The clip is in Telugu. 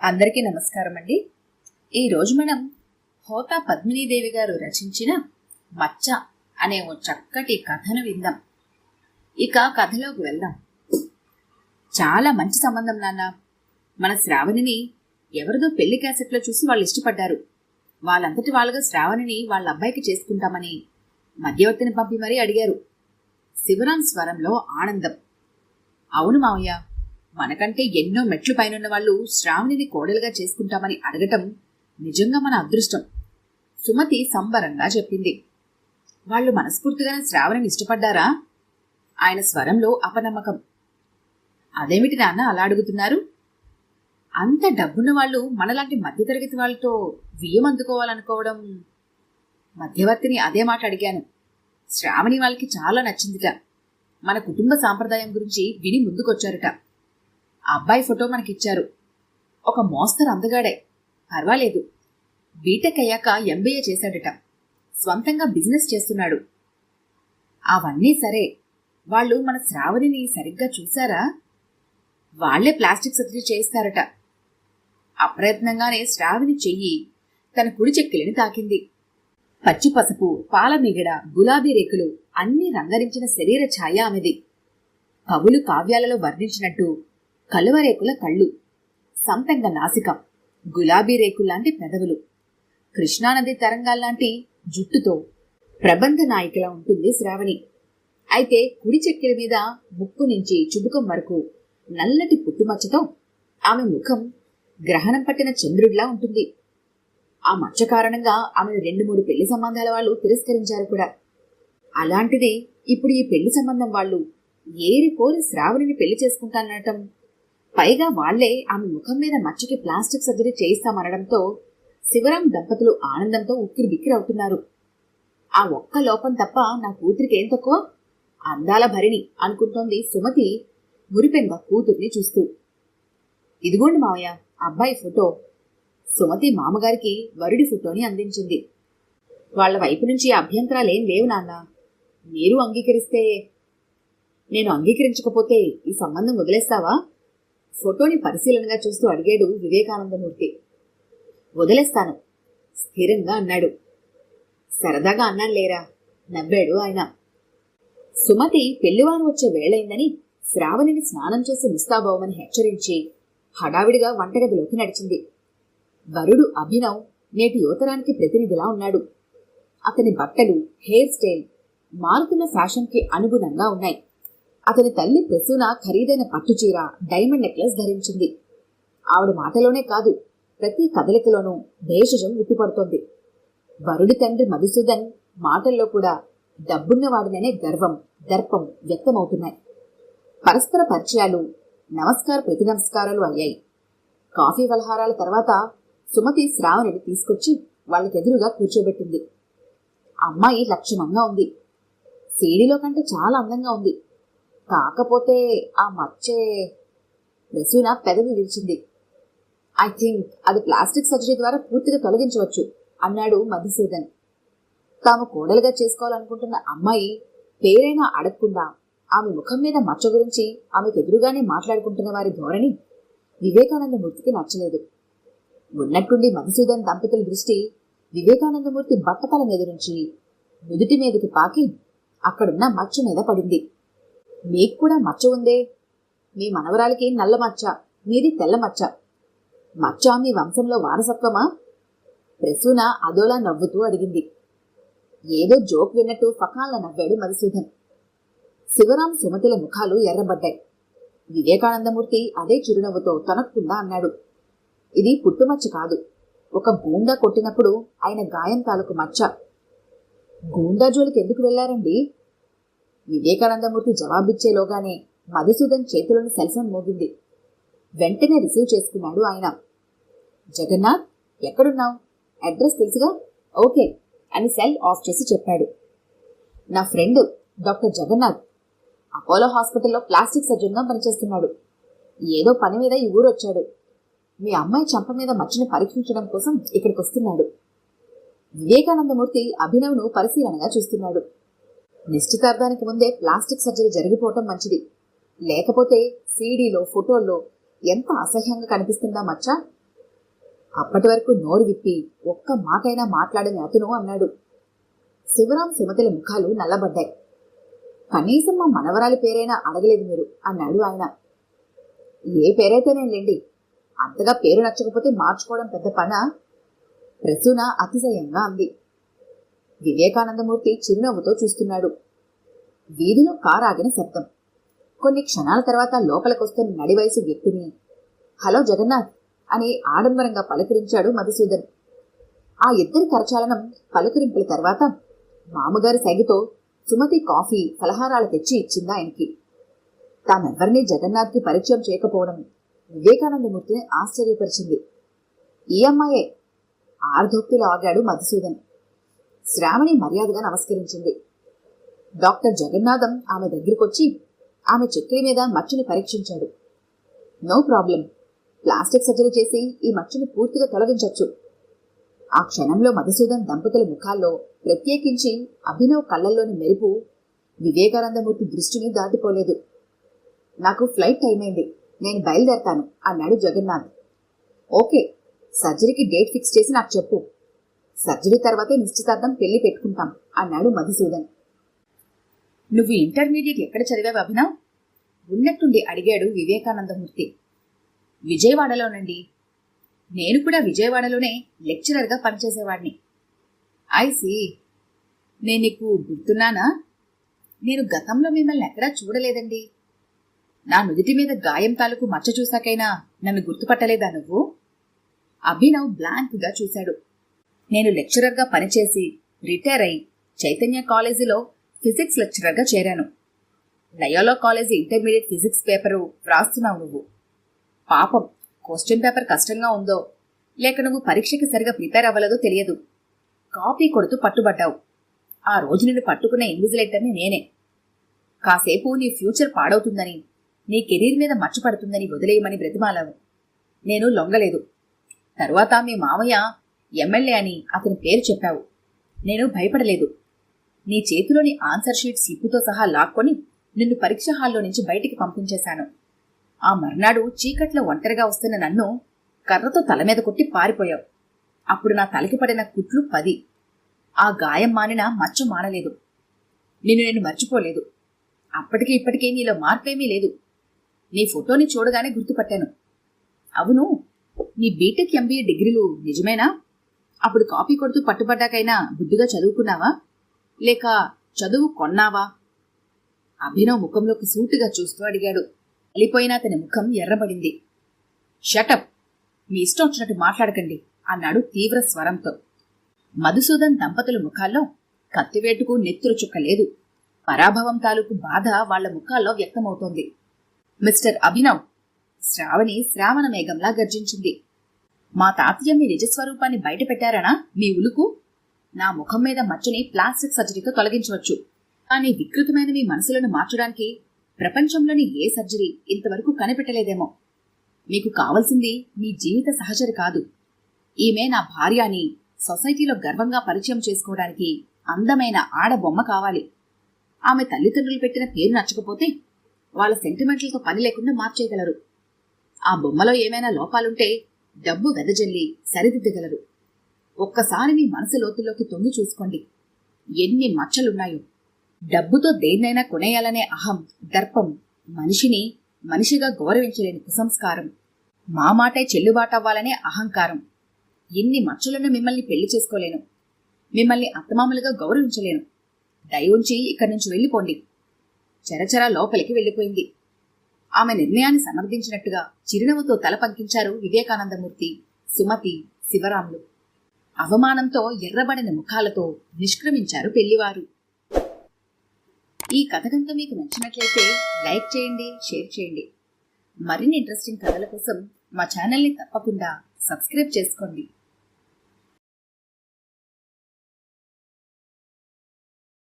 అందరికీ నమస్కారం అండి. ఈరోజు మనం హోతా పద్మినీదేవి గారు రచించిన మచ్చ అనే ఓ చక్కటి కథను విందాం. ఇక కథలోకి వెళ్దాం. చాలా మంచి సంబంధం నాన్న. మన శ్రావణిని ఎవరిదో పెళ్లి క్యాసెట్లో చూసి వాళ్ళు ఇష్టపడ్డారు. వాళ్ళంతటి వాళ్ళగా శ్రావణిని వాళ్ళ అబ్బాయికి చేసుకుంటామని మధ్యవర్తిని పంపి మరీ అడిగారు. శివరాం స్వరంలో ఆనందం. అవును మావయ్య, మనకంటే ఎన్నో మెట్లు పైనున్న వాళ్ళు శ్రావణిని కోడలుగా చేసుకుంటామని అడగటం నిజంగా మన అదృష్టం. సుమతి సంబరంగా చెప్పింది. వాళ్ళు మనస్ఫూర్తిగానే శ్రావణిని ఇష్టపడ్డారా? ఆయన స్వరంలో అపనమ్మకం. అదేమిటి నాన్న అలా అడుగుతున్నారు? అంత డబ్బున్న వాళ్ళు మనలాంటి మధ్యతరగతి వాళ్ళతో వియ్యం అందుకోవాలనుకోవడం. మధ్యవర్తిని అదే మాట అడిగాను. శ్రావణి వాళ్ళకి చాలా నచ్చిందిట. మన కుటుంబ సాంప్రదాయం గురించి విని ముందుకొచ్చారట. అబ్బాయి ఫోటో మనకిచ్చారు. ఒక మోస్తరు అందగాడే, పర్వాలేదు. బీటెక్ అయ్యాక ఎంబీఏ చేశాడట. స్వంతంగా బిజినెస్ చేస్తున్నాడు. అవన్నీ సరే, వాళ్ళు మన శ్రావణిని సరిగ్గా చూశారా? వాళ్లే ప్లాస్టిక్ సర్జరీ చేయిస్తారట. అప్రయత్నంగానే శ్రావణి చెయ్యి తన కుడి చెక్కిలిని తాకింది. పచ్చి పసుపు, పాలమీగడ, గులాబీ రేకులు అన్నీ రంగరించిన శరీర ఛాయ ఆమెది. కవులు కావ్యాలలో వర్ణించినట్టు కలువరేకుల కళ్ళు, సంపెంగ నాసికం, గులాబీ రేకుల్లాంటి పెదవులు, కృష్ణానది తరంగాల్లాంటి జుట్టుతో ప్రబంధ నాయికలా ఉంటుంది శ్రావణి. అయితే కుడి చెక్కిల మీద ముక్కు నుంచి చుబుకం వరకు నల్లటి పుట్టుమచ్చతో ఆమె ముఖం గ్రహణం పట్టిన చంద్రుడిలా ఉంటుంది. ఆ మచ్చ కారణంగా ఆమెను 2-3 పెళ్లి సంబంధాల వాళ్ళు తిరస్కరించారు కూడా. అలాంటిది ఇప్పుడు ఈ పెళ్లి సంబంధం వాళ్ళు ఏరి కోరి శ్రావణిని పెళ్లి చేసుకుంటానటం, పైగా వాళ్లే ఆమె ముఖం మీద మచ్చకి ప్లాస్టిక్ సర్జరీ చేయిస్తామనడంతో శివరాం దంపతులు ఆనందంతో ఉక్కిరి బిక్కిరి అవుతున్నారు. ఆ ఒక్క లోపం తప్ప నా కూతురికి ఏం తక్కువ? అందాల భరిణి అనుకుంటోంది సుమతి మురిపెంగా కూతుర్ని చూస్తూ. ఇదిగోండి మావయ్య, అబ్బాయి ఫోటో. సుమతి మామగారికి వరుడి ఫోటోని అందించింది. వాళ్ల వైపు నుంచి అభ్యంతరాలేం లేవు నాన్న. మీరు అంగీకరిస్తే. నేను అంగీకరించకపోతే ఈ సంబంధం వదిలేస్తావా? ఫోటోని పరిశీలనగా చూస్తూ అడిగాడు వివేకానందమూర్తి. వదిలేస్తాను స్థిరంగా అన్నాడు. సరదాగా అన్నాను లేరా, నవ్వాడు ఆయన. సుమతి పెళ్లివారు వచ్చే వేళైందని శ్రావణిని స్నానం చేసి ముస్తాబోవమని హెచ్చరించి హడావిడిగా వంటగదిలోకి నడిచింది. వరుడు అభినవ్ నేటి యువతరానికి ప్రతినిధిలా ఉన్నాడు. అతని బట్టలు, హెయిర్ స్టైల్ మారుతున్న ఫ్యాషన్కి అనుగుణంగా ఉన్నాయి. అతని తల్లి ప్రసూన ఖరీదైన పట్టుచీర, డైమండ్ నెక్లెస్ ధరించింది. ఆవిడ మాటలోనే కాదు, ప్రతి కదలికలోనూ భేషజం ఉట్టిపడుతోంది. వరుడి తండ్రి మధుసూదన్ మాటల్లో కూడా డబ్బున్నవాడిననే గర్వం, దర్పం వ్యక్తమవుతున్నాయి. పరస్పర పరిచయాలు, నమస్కార ప్రతి నమస్కారాలు అయ్యాయి. కాఫీ పలహారాల తర్వాత సుమతి శ్రావణిని తీసుకొచ్చి వాళ్ళకెదురుగా కూర్చోబెట్టింది. అమ్మాయి లక్షణంగా ఉంది. సీడీలో కంటే చాలా అందంగా ఉంది. కాకపోతే ఆ మచ్చే. ప్రసూన పెదవి విరిచింది. ఐ థింక్ అది ప్లాస్టిక్ సర్జరీ ద్వారా పూర్తిగా తొలగించవచ్చు అన్నాడు మధుసూదన్. తాము కోడలుగా చేసుకోవాలనుకుంటున్న అమ్మాయి పేరైనా అడగకుండా ఆమె ముఖం మీద మచ్చ గురించి ఆమెకు ఎదురుగానే మాట్లాడుకుంటున్న వారి ధోరణి వివేకానందమూర్తికి నచ్చలేదు. ఉన్నట్టుండి మధుసూదన్ దంపతుల దృష్టి వివేకానందమూర్తి బట్టతల మీద నుంచి నుదుటి మీదకి పాకి అక్కడున్న మచ్చ మీద పడింది. మీకు కూడా మచ్చ ఉందే? మీ మనవరాలికి నల్ల మచ్చ, మీది తెల్ల మచ్చ. మచ్చ మీ వంశంలో వారసత్వమా? ప్రసూన అదోలా నవ్వుతూ అడిగింది. ఏదో జోక్ విన్నట్టు ఫకాల్న నవ్వాడు మధుసూదన్. శివరాం, సుమతిల ముఖాలు ఎర్రబడ్డాయి. వివేకానందమూర్తి అదే చిరునవ్వుతో తనక్కుండా అన్నాడు. ఇది పుట్టుమచ్చ కాదు, ఒక గూండా కొట్టినప్పుడు ఆయన గాయం తాలూకు మచ్చ. గూండా జోలికి ఎందుకు వెళ్లారండి? వివేకానందమూర్తి జవాబిచ్చేలోగానే మధుసూదన్ చేతిలోని సెల్ఫోన్ మోగింది. వెంటనే రిసీవ్ చేసుకున్నాడు ఆయన. జగన్నాథ్, ఎక్కడున్నావు? అడ్రస్ తెలుసుగా? ఓకే అని సెల్ ఆఫ్ చేసి చెప్పాడు. నా ఫ్రెండ్ డాక్టర్ జగన్నాథ్ అపోలో హాస్పిటల్లో ప్లాస్టిక్ సర్జన్గా పనిచేస్తున్నాడు. ఏదో పని మీద ఈ ఊరు వచ్చాడు. మీ అమ్మాయి చంప మీద మచ్చని పరీక్షించడం కోసం ఇక్కడికి వస్తున్నాడు. వివేకానందమూర్తి అభినవ్ను పరిశీలనగా చూస్తున్నాడు. నిశ్చితార్థానికి ముందే ప్లాస్టిక్ సర్జరీ జరిగిపోవటం మంచిది. లేకపోతే సీడీలో, ఫోటోల్లో ఎంత అసహ్యంగా కనిపిస్తుందా మచ్చ? అప్పటి వరకు నోరు విప్పి ఒక్క మాటైనా మాట్లాడని అతను అన్నాడు. శివరాం సుమతిల ముఖాలు నల్లబడ్డాయి. కనీసం మా మనవరాలి పేరైనా అడగలేదు మీరు అన్నాడు ఆయన. ఏ పేరైతేనేంలేండి, అంతగా పేరు నచ్చకపోతే మార్చుకోవడం పెద్ద పనా? ప్రసూన అతిశయంగా అంది. వివేకానందమూర్తి చిరునవ్వుతో చూస్తున్నాడు. వీధిలో కారు ఆగిన శబ్దం. కొన్ని క్షణాల తర్వాత లోపలికొస్తున్న నడివయసు వ్యక్తిని హలో జగన్నాథ్ అని ఆడంబరంగా పలకరించాడు మధుసూదన్. ఆ ఇద్దరి కరచాలనం పలకరింపుల తర్వాత మామగారి సైగతో సుమతి కాఫీ ఫలహారాలు తెచ్చి ఇచ్చింది ఆయనకి. తామెవ్వరినీ జగన్నాథ్కి పరిచయం చేయకపోవడం వివేకానందమూర్తిని ఆశ్చర్యపరిచింది. ఈ అమ్మాయే ఆర్ధోక్తిలో ఆగాడు మధుసూదన్. శ్రావణి మర్యాదగా నమస్కరించింది. డాక్టర్ జగన్నాథం ఆమె దగ్గరికొచ్చి ఆమె చక్కెర మీద మచ్చని పరీక్షించాడు. నో ప్రాబ్లం, ప్లాస్టిక్ సర్జరీ చేసి ఈ మచ్చని పూర్తిగా తొలగించొచ్చు. ఆ క్షణంలో మధుసూదన్ దంపతుల ముఖాల్లో, ప్రత్యేకించి అభినవ్ కళ్ళల్లోని మెరుపు వివేకానందమూర్తి దృష్టిని దాటిపోలేదు. నాకు ఫ్లైట్ టైం అయింది, నేను బయలుదేరతాను అన్నాడు జగన్నాథ్. ఓకే, సర్జరీకి డేట్ ఫిక్స్ చేసి నాకు చెప్పు. సర్జరీ తర్వాతే నిశ్చితార్థం పెళ్లి పెట్టుకుంటాం అన్నాడు మధుసూదన్. నువ్వు ఇంటర్మీడియట్ ఎక్కడ చదివావు అభినవ్? ఉన్నట్టుండి అడిగాడు వివేకానందమూర్తి. విజయవాడలోనండి. నేను కూడా విజయవాడలోనే లెక్చరర్గా పనిచేసేవాడిని. ఐసి, నేను నీకు గుర్తున్నానా? నేను గతంలో మిమ్మల్ని ఎక్కడా చూడలేదండి. నా నుదిటి మీద గాయం తాలూకు మచ్చ చూశాకైనా నన్ను గుర్తుపట్టలేదా నువ్వు? అభినవ్ బ్లాంక్గా చూశాడు. నేను లెక్చరర్గా పనిచేసి రిటైర్ అయి చైతన్య కాలేజీలో ఫిజిక్స్ లెక్చరర్గా చేరాను. Loyola college intermediate physics paper వ్రాస్తున్నావు నువ్వు. పాపం, క్వశ్చన్ పేపర్ కష్టంగా ఉందో లేక నువ్వు పరీక్షకి సరిగా ప్రిపేర్ అవ్వలేదో తెలియదు. కాపీ కొడుతూ పట్టుబడ్డావు. ఆ రోజు నిన్ను పట్టుకున్న ఇన్విజిలేటర్ని నేనే. కాసేపు నీ ఫ్యూచర్ పాడవుతుందని, నీ కెరీర్ మీద మచ్చపడుతుందని వదిలేయమని బ్రతిమాలావు. నేను లొంగలేదు. తరువాత మీ మామయ్య ఎమ్మెల్యే అని అతని పేరు చెప్పావు. నేను భయపడలేదు. నీ చేతిలోని ఆన్సర్ షీట్ స్లిప్పుతో సహా లాక్కొని నిన్ను పరీక్ష హాల్లో నుంచి బయటికి పంపించేశాను. ఆ మర్నాడు చీకట్లో ఒంటరిగా వస్తున్న నన్ను కర్రతో తల మీద కొట్టి పారిపోయావు. అప్పుడు నా తలకి పడిన కుట్లు 10. ఆ గాయం మానినా మచ్చ మానలేదు. నిన్ను నేను మర్చిపోలేదు. అప్పటికి ఇప్పటికీ నీలో మార్పేమీ లేదు. నీ ఫోటోని చూడగానే గుర్తుపట్టాను. అవును, నీ బీటెక్ ఎంబీఏ డిగ్రీలు నిజమేనా? అప్పుడు కాపీ కొడుతూ పట్టుబడ్డాకైనా బుద్ధిగా చదువుకున్నావా లేక చదువు కొన్నావా? అభినవ్ ముఖంలోకి సూటిగా చూస్తూ అడిగాడు. వెళ్ళిపోయినా అతని ముఖం ఎర్రబడింది. షటప్, మీ ఇష్టం వచ్చినట్టు మాట్లాడకండి అన్నాడు తీవ్ర స్వరంతో. మధుసూదన్ దంపతుల ముఖాల్లో కత్తివేటుకు నెత్తురు చుక్క లేదు. పరాభవం తాలూకు బాధ వాళ్ల ముఖాల్లో వ్యక్తమవుతోంది. మిస్టర్ అభినవ్, శ్రావణి శ్రావణ మేఘంలా గర్జించింది. మా తాతయ్య మీ నిజస్వరూపాన్ని బయట పెట్టారనా మీ ఉలుకు? నా ముఖం మీద మచ్చని ప్లాస్టిక్ సర్జరీతో తొలగించవచ్చు, కానీ వికృతమైన మీ మనసులను మార్చడానికి ప్రపంచంలోని ఏ సర్జరీ ఇంతవరకు కనిపెట్టలేదేమో. మీకు కావలసింది మీ జీవిత సహచరి కాదు. ఈమె నా భార్య అని సొసైటీలో గర్వంగా పరిచయం చేసుకోవడానికి అందమైన ఆడబొమ్మ కావాలి. ఆమె తల్లిదండ్రులు పెట్టిన పేరు నచ్చకపోతే వాళ్ళ సెంటిమెంట్లతో పని లేకుండా మార్చేయగలరు. ఆ బొమ్మలో ఏమైనా లోపాలుంటే డబ్బు వెదజల్లి సరిదిద్దగలరు. ఒక్కసారి మీ మనసు లోతుల్లోకి తొంగి చూసుకోండి. ఎన్ని మచ్చలున్నాయో. డబ్బుతో దేన్నైనా కొనేయాలనే అహం, దర్పం, మనిషిని మనిషిగా గౌరవించలేని కుసంస్కారం, మా మాటే చెల్లుబాటవ్వాలనే అహంకారం. ఎన్ని మచ్చలున్న మిమ్మల్ని పెళ్లి చేసుకోలేను. మిమ్మల్ని అత్తమామలుగా గౌరవించలేను. దయ ఉంచి ఇక్కడి నుంచి వెళ్ళిపోండి. చరచరా లోపలికి వెళ్ళిపోయింది. ఆమె నిర్ణయాన్ని సమర్థించినట్టుగా చిరునవ్వుతో తల పంకించారు వివేకానందమూర్తి, సుమతి, శివరాములు. అవమానంతో ఎర్రబడిన ముఖాలతో నిష్క్రమించారు పెళ్లివారు. ఈ కథ కనుక మీకు నచ్చినట్లయితే లైక్ చేయండి, షేర్ చేయండి. మరిన్ని ఇంట్రెస్టింగ్ కథల కోసం మా ఛానల్ని తప్పకుండా సబ్స్క్రైబ్ చేసుకోండి.